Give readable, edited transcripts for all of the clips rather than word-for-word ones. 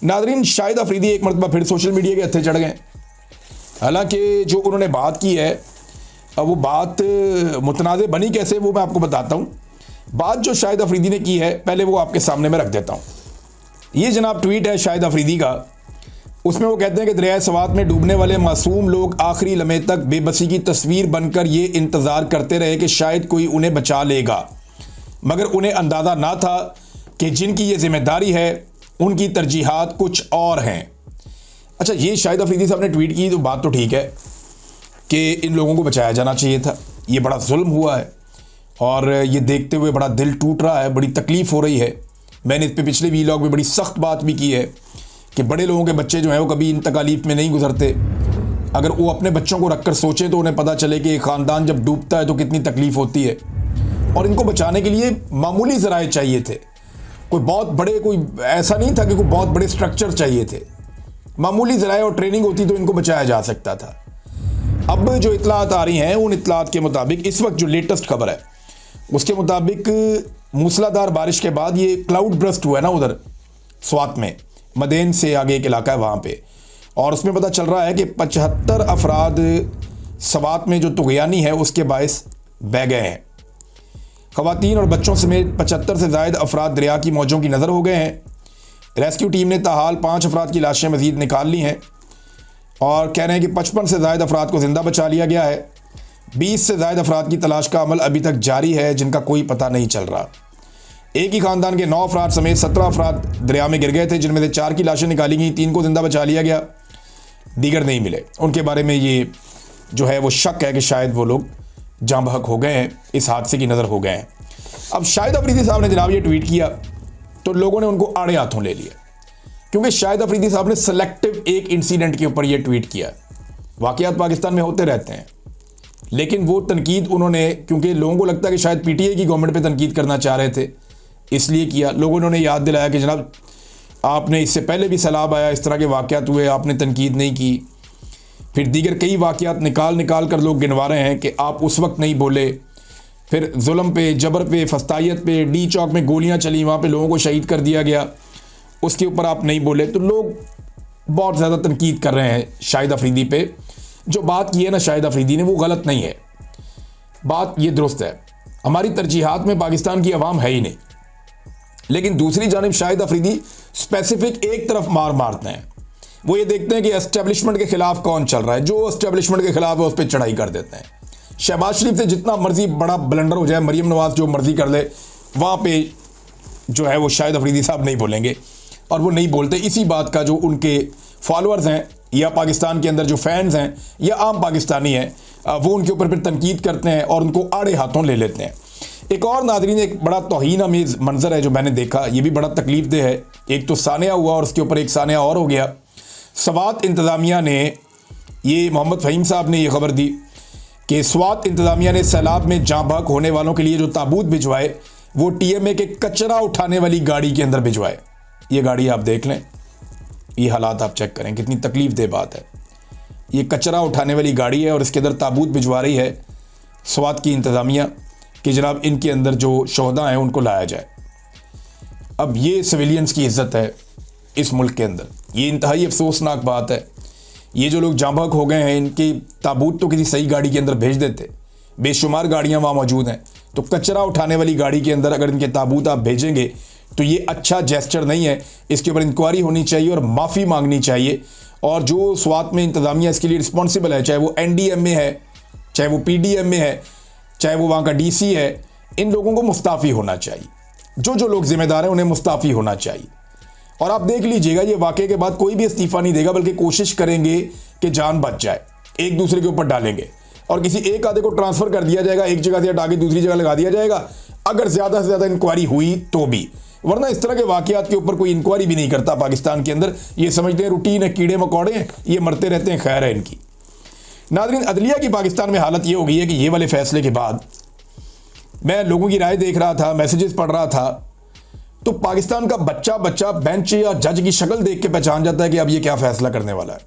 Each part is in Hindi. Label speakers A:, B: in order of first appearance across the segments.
A: नादरीन, शाहिद अफरीदी एक मरतबा फिर सोशल मीडिया के हत्थे चढ़ गए। हालांकि जो उन्होंने बात की है वो बात मुतनाज़ बनी कैसे, वो मैं आपको बताता हूँ। बात जो शाहिद अफरीदी ने की है पहले वो आपके सामने मैं रख देता हूँ। ये जनाब ट्वीट है शाहिद अफरीदी का। उसमें वो कहते हैं कि दरिया सवात में डूबने वाले मासूम लोग आखिरी लम्हे तक बेबसी की तस्वीर बनकर ये इंतज़ार करते रहे कि शायद कोई उन्हें बचा लेगा, मगर उन्हें अंदाज़ा ना था कि जिनकी ये जिम्मेदारी है उनकी तरजीहात कुछ और हैं। अच्छा, ये शाहिद अफरीदी साहब ने ट्वीट की तो बात तो ठीक है कि इन लोगों को बचाया जाना चाहिए था। ये बड़ा जुल्म हुआ है और ये देखते हुए बड़ा दिल टूट रहा है, बड़ी तकलीफ़ हो रही है। मैंने इस पर पिछले वीलॉग में बड़ी सख्त बात भी की है कि बड़े लोगों के बच्चे जो हैं वो कभी इन तकालीफ में नहीं गुजरते। अगर वो अपने बच्चों को रख कर सोचें तो उन्हें पता चले कि एक ख़ानदान जब डूबता है तो कितनी तकलीफ़ होती है। और इनको बचाने के लिए मामूली ज़राए चाहिए थे, कोई बहुत बड़े, कोई ऐसा नहीं था कि कोई बहुत बड़े स्ट्रक्चर चाहिए थे। मामूली ज़राए और ट्रेनिंग होती तो इनको बचाया जा सकता था। अब जो इतलात आ रही हैं उन इतलात के मुताबिक इस वक्त जो लेटेस्ट खबर है उसके मुताबिक मूसलाधार बारिश के बाद ये क्लाउड ब्रस्ट हुआ है ना उधर स्वात में, मदेन से आगे एक इलाका है वहाँ पे, और उसमें पता चल रहा है कि 75 अफराद स्वात में जो तुगयानी है उसके बायस बह गए हैं। ख़वातीन और बच्चों समेत 75 से ज़ायद अफराद दरिया की मौजों की नज़र हो गए हैं। रेस्क्यू टीम ने ताहाल 5 अफराद की लाशें मज़ीद निकाल ली हैं और कह रहे हैं कि 55 से ज़ायद अफराद को ज़िंदा बचा लिया गया है। 20 से ज़ायद अफराद की तलाश का अमल अभी तक जारी है जिनका कोई पता नहीं चल रहा। एक ही ख़ानदान के 9 अफराद समेत 17 अफराद दरिया में गिर गए थे, जिनमें से 4 की लाशें निकाली गई, 3 को ज़िंदा बचा लिया गया, दीगर नहीं मिले। उनके बारे में ये जो है वो शक है कि शायद वो लोग जाँ बहक हो गए हैं, इस हादसे की नज़र हो गए हैं। अब शाहिद अफरीदी साहब ने जनाब ये ट्वीट किया तो लोगों ने उनको आड़े हाथों ले लिया, क्योंकि शाहिद अफरीदी साहब ने सेलेक्टिव एक इंसिडेंट के ऊपर ये ट्वीट किया। वाक़यात पाकिस्तान में होते रहते हैं, लेकिन वो तनकीद उन्होंने, क्योंकि लोगों को लगता है कि शायद पीटीआई की गवर्नमेंट पे तनकीद करना चाह रहे थे, इसलिए किया। लोगों ने उन्हें याद दिलाया कि जनाब आपने इससे पहले भी सैलाब आया, इस तरह के वाक़यात हुए, आपने तनकीद नहीं की। फिर दीगर कई वाक़यात निकाल कर लोग गिनवा रहे हैं कि आप उस वक्त नहीं बोले। फिर जुल्म पे, जबर पे, फस्तायत पे, डी चौक में गोलियां चली, वहाँ पे लोगों को शहीद कर दिया गया, उसके ऊपर आप नहीं बोले। तो लोग बहुत ज़्यादा तनकीद कर रहे हैं शाहिद अफरीदी पे। जो बात की है ना शाहिद अफरीदी ने वो गलत नहीं है, बात ये दुरुस्त है। हमारी तरजीहात में पाकिस्तान की आवाम है ही नहीं, लेकिन दूसरी जानिब शाहिद अफरीदी स्पेसिफिक एक तरफ मारते हैं। वो ये देखते हैं कि एस्टेब्लिशमेंट के खिलाफ कौन चल रहा है, जो एस्टेब्लिशमेंट के खिलाफ है उस पर चढ़ाई कर देते हैं। शहबाज शरीफ से जितना मर्जी बड़ा ब्लंडर हो जाए, मरीम नवाज जो मर्जी कर ले, वहाँ पे जो है वो शाहिद अफरीदी साहब नहीं बोलेंगे, और वो नहीं बोलते। इसी बात का जो उनके फॉलोअर्स हैं या पाकिस्तान के अंदर जो फैंस हैं या आम पाकिस्तानी हैं वो उनके ऊपर फिर तनकीद करते हैं और उनको आड़े हाथों ले लेते हैं। एक और नादरीन, एक बड़ा तौहीन अमेज़ मंजर है जो मैंने देखा, ये भी बड़ा तकलीफ दे है। एक तो सानिया हुआ और उसके ऊपर एक सानिया और हो गया। स्वात इंतज़ामिया ने, ये मोहम्मद फ़हीम साहब ने ये खबर दी कि स्वात इंतज़ामिया ने सैलाब में जाँ बहक होने वालों के लिए जो ताबूत भिजवाए वो टीएमए के कचरा उठाने वाली गाड़ी के अंदर भिजवाए। ये गाड़ी आप देख लें, ये हालात आप चेक करें, कितनी तकलीफ दे बात है। ये कचरा उठाने वाली गाड़ी है और इसके अंदर ताबूत भिजवा रही है स्वात की इंतज़ामिया कि जनाब इनके अंदर जो शोहदा हैं उनको लाया जाए। अब ये सिविलियंस की इज़्ज़त है इस मुल्क के अंदर, ये इंतहाई अफसोसनाक बात है। ये जो लोग जाँ बहक हो गए हैं, इनकी ताबूत तो किसी सही गाड़ी के अंदर भेज देते। बेशुमार गाड़ियाँ वहाँ मौजूद हैं, तो कचरा उठाने वाली गाड़ी के अंदर अगर इनके ताबूत आप भेजेंगे तो ये अच्छा जेस्चर नहीं है। इसके ऊपर इंक्वायरी होनी चाहिए और माफ़ी मांगनी चाहिए। और जो स्वात में इंतज़ामिया इसके लिए रिस्पॉन्सिबल है, चाहे वो NDMA है, चाहे वो PDMA है, चाहे वो वहाँ का DC है, इन लोगों को मुस्ताफ़ी होना चाहिए। जो लोग ज़िम्मेदार हैं उन्हें मुस्ताफ़ी होना चाहिए। और आप देख लीजिएगा, ये वाक़े के बाद कोई भी इस्तीफ़ा नहीं देगा, बल्कि कोशिश करेंगे कि जान बच जाए, एक दूसरे के ऊपर डालेंगे और किसी एक आधे को ट्रांसफ़र कर दिया जाएगा, एक जगह से हटा के दूसरी जगह लगा दिया जाएगा, अगर ज़्यादा से ज़्यादा इंक्वायरी हुई तो भी। वरना इस तरह के वाक़यात के ऊपर कोई इंक्वायरी भी नहीं करता पाकिस्तान के अंदर। ये समझते हैं रूटीन है, कीड़े मकोड़े हैं, ये मरते रहते हैं, खैर है इनकी। नाज़रीन, अदलिया की पाकिस्तान में हालत ये हो गई है कि ये वाले फैसले के बाद मैं लोगों की राय देख रहा था, मैसेजेस पढ़ रहा था, तो पाकिस्तान का बच्चा बेंच या जज की शक्ल देख के पहचान जाता है कि अब ये क्या फैसला करने वाला है।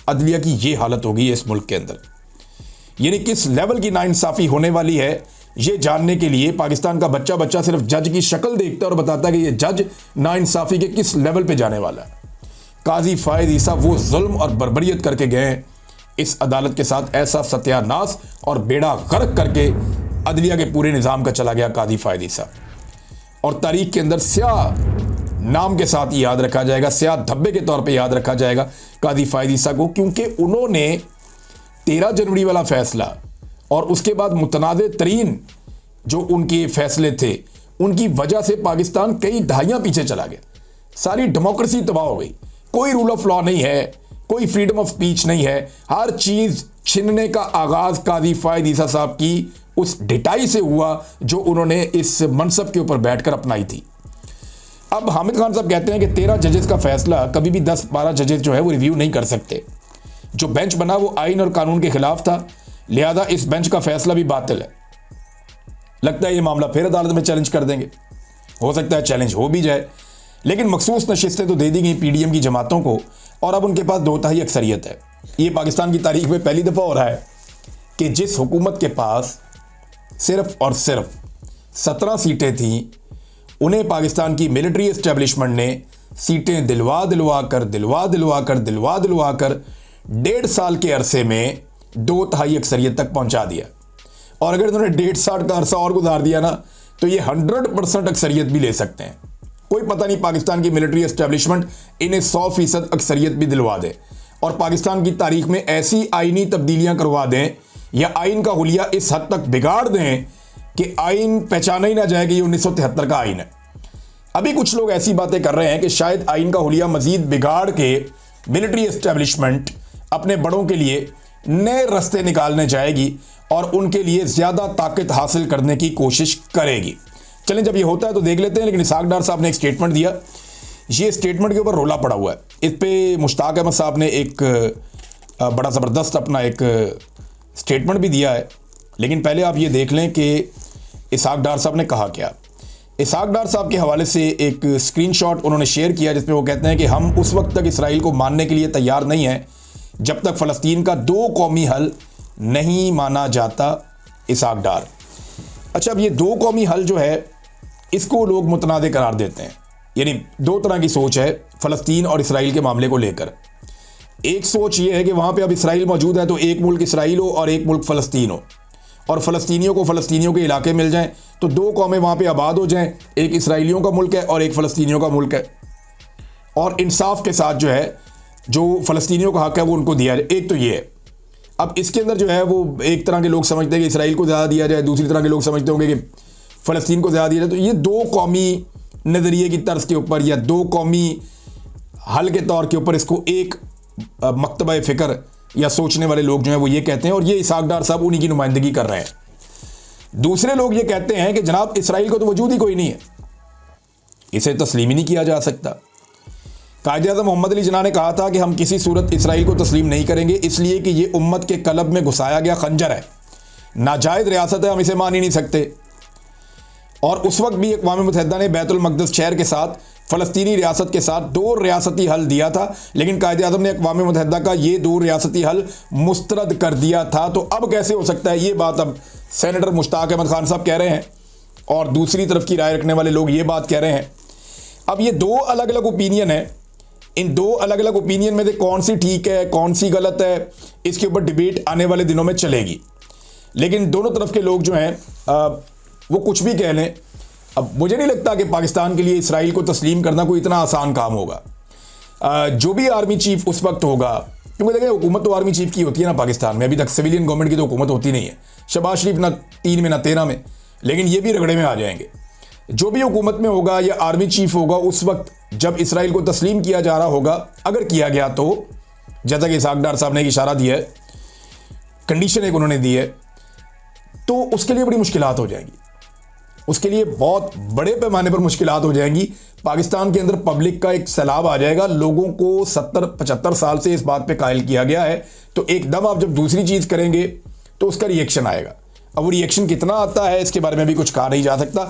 A: अदलिया की ये हालत हो गई है इस मुल्क के अंदर। यानी किस लेवल की नाइंसाफ़ी होने वाली है ये जानने के लिए पाकिस्तान का बच्चा सिर्फ जज की शक्ल देखता है और बताता है कि ये जज नाइंसाफ़ी के किस लेवल पे जाने वाला है। काजी फायद ईसा वो जुल्म और बर्बरियत करके गए हैं इस अदालत के साथ, ऐसा सत्यानाश और बेड़ा गर्क करके अदलिया के पूरे निज़ाम का चला गया काजी फायद ईसा। और तारीख के अंदर स्याह नाम के साथ याद रखा जाएगा, स्याह धब्बे के तौर पे याद रखा जाएगा काजी फायद ईसा को, क्योंकि उन्होंने 13 जनवरी वाला फैसला और उसके बाद मुतनाज़ तरीन जो उनके फैसले थे, उनकी वजह से पाकिस्तान कई दहाइयाँ पीछे चला गया। सारी डेमोक्रेसी तबाह हो गई, कोई रूल ऑफ लॉ नहीं है, कोई फ्रीडम ऑफ स्पीच नहीं है। हर चीज़ छीनने का आगाज़ काजी फायद ईसा साहब की उस ढिठाई से हुआ जो उन्होंने इस मनसब के ऊपर बैठकर अपनाई थी। अब हामिद खान साहब कहते हैं कि 13 जजेस का फैसला कभी भी 10-12 जजेस जो है वो रिव्यू नहीं कर सकते। जो बेंच बना वो आइन और कानून के खिलाफ था, लिहाजा इस बेंच का फैसला भी बातिल है। लगता है ये मामला फिर अदालत में चैलेंज कर देंगे, हो सकता है चैलेंज हो भी जाए, लेकिन मखसूस नशिस्तें तो दे दी गई पीडीएम की जमातों को और अब उनके पास 2/3 अक्सरियत है। ये पाकिस्तान की तारीख में पहली दफ़ा हो रहा है कि जिस हुकूमत के पास सिर्फ और सिर्फ 17 सीटें थीं, उन्हें पाकिस्तान की मिलिट्री एस्टेब्लिशमेंट ने सीटें दिलवा कर 1.5 साल के अरसे में 2/3 अक्सरियत तक पहुंचा दिया। और अगर इन्होंने 1.5 साल का अरसा और गुजार दिया ना, तो ये 100% अक्सरियत भी ले सकते हैं। कोई पता नहीं, पाकिस्तान की मिलिट्री एस्टेब्लिशमेंट इन्हें 100% अक्सरियत भी दिलवा दे और पाकिस्तान की तारीख में ऐसी आइनी तब्दीलियां करवा दें या आइन का हुलिया इस हद तक बिगाड़ दें कि आइन पहचाना ही ना जाए कि ये 1973 का आइन है। अभी कुछ लोग ऐसी बातें कर रहे हैं कि शायद आइन का हुलिया मजीद बिगाड़ के मिलिट्री एस्टेब्लिशमेंट अपने बड़ों के लिए नए रास्ते निकालने जाएगी और उनके लिए ज्यादा ताकत हासिल करने की कोशिश करेगी। चलें, जब ये होता है तो देख लेते हैं। लेकिन इसहाक डार साहब ने एक स्टेटमेंट दिया, ये स्टेटमेंट के ऊपर रोला पड़ा हुआ है। इस पे मुश्ताक अहमद साहब ने एक बड़ा ज़बरदस्त अपना एक स्टेटमेंट भी दिया है। लेकिन पहले आप ये देख लें कि इसहाक डार साहब ने कहा क्या। इसहाक डार साहब के हवाले से एक स्क्रीनशॉट उन्होंने शेयर किया जिसमें वो कहते हैं कि हम उस वक्त तक इसराइल को मानने के लिए तैयार नहीं हैं जब तक फ़लस्तीन का 2 कौमी हल नहीं माना जाता। इसहाक डार, अच्छा, अब ये 2 कौमी हल जो है इसको लोग मुतनाज़ करार देते हैं। यानी 2 तरह की सोच है फ़लस्तीन और इसराइल के मामले को लेकर। एक सोच ये है कि वहाँ पे अब इसराइल मौजूद है तो एक मुल्क इसराइल हो और एक मुल्क फ़लस्तीन हो, और फ़लस्तीनियों को फ़लस्तीनियों के इलाके मिल जाएं तो 2 कौमें वहाँ पे आबाद हो जाएं, एक इसराइलियों का मुल्क है और एक फ़लस्तीनियों का मुल्क है, और इंसाफ के साथ जो है जो फ़लस्तीनियों का हक़ है वो उनको दिया जाए। एक तो ये है। अब इसके अंदर जो है वो एक तरह के लोग समझते हैं कि इसराइल को ज़्यादा दिया जाए, दूसरी तरह के लोग समझते होंगे कि फ़लस्तीन को ज़्यादा दिया जाए। तो ये 2 कौमी नज़रिए की तर्ज के ऊपर या 2 कौमी हल के तौर के ऊपर इसको एक मकतबा फ़िक्र या सोचने वाले लोग जो हैं वो ये कहते हैं, और ये इसहाक डार साहब उन्हीं की नुमाइंदगी कर रहे हैं। दूसरे लोग ये कहते हैं कि जनाब इसराइल को तो वजूद ही कोई नहीं है, इसे तस्लीम ही नहीं किया जा सकता। कायद-ए-आज़म मोहम्मद अली जिन्ना ने कहा था कि हम किसी सूरत इसराइल को तस्लीम नहीं करेंगे, इसलिए कि ये उम्मत के कलब में घुसाया गया खंजर है, नाजायज़ रियासत है, हम इसे मान ही नहीं सकते। और उस वक्त भी अक़वाम मुत्तहिदा ने बैतुल मक़दस शहर के साथ फ़लस्तीनी रियासत के साथ 2 रियासती हल दिया था, लेकिन कायद-ए-आज़म ने अक़वाम मुत्तहिदा का ये 2 रियासती हल मुस्तरद कर दिया था। तो अब कैसे हो सकता है, ये बात अब सेनेटर मुश्ताक अहमद खान साहब कह रहे हैं और दूसरी तरफ की राय रखने वाले लोग ये बात कह रहे हैं। अब ये 2 अलग अलग ओपिनियन है, इन 2 अलग अलग ओपिनियन में से कौन सी ठीक है कौन सी गलत है, इसके ऊपर डिबेट आने वाले दिनों में चलेगी। लेकिन दोनों तरफ के लोग जो हैं वो कुछ भी कह लें, अब मुझे नहीं लगता कि पाकिस्तान के लिए इसराइल को तस्लीम करना कोई इतना आसान काम होगा। जो भी आर्मी चीफ उस वक्त होगा, क्योंकि देखिए हुकूमत तो आर्मी चीफ की होती है ना पाकिस्तान में, अभी तक सिविलियन गवर्नमेंट की तो हुकूमत होती नहीं है। शहबाज शरीफ ना 3 में ना 13 में, लेकिन ये भी रगड़े में आ जाएंगे। जो भी हुकूमत में होगा या आर्मी चीफ होगा, उस वक्त जब इसराइल को तस्लीम किया जा रहा होगा, अगर किया गया तो जैसा कि इसहाक डार साहब ने एक इशारा दिया है, कंडीशन एक उन्होंने दी है, तो उसके लिए बड़ी मुश्किलात हो जाएंगी, उसके लिए बहुत बड़े पैमाने पर मुश्किलात हो जाएंगी। पाकिस्तान के अंदर पब्लिक का एक सैलाब आ जाएगा। लोगों को 70-75 साल से इस बात पे कायल किया गया है, तो एकदम आप जब दूसरी चीज़ करेंगे तो उसका रिएक्शन आएगा। अब वो रिएक्शन कितना आता है इसके बारे में भी कुछ कहा नहीं जा सकता।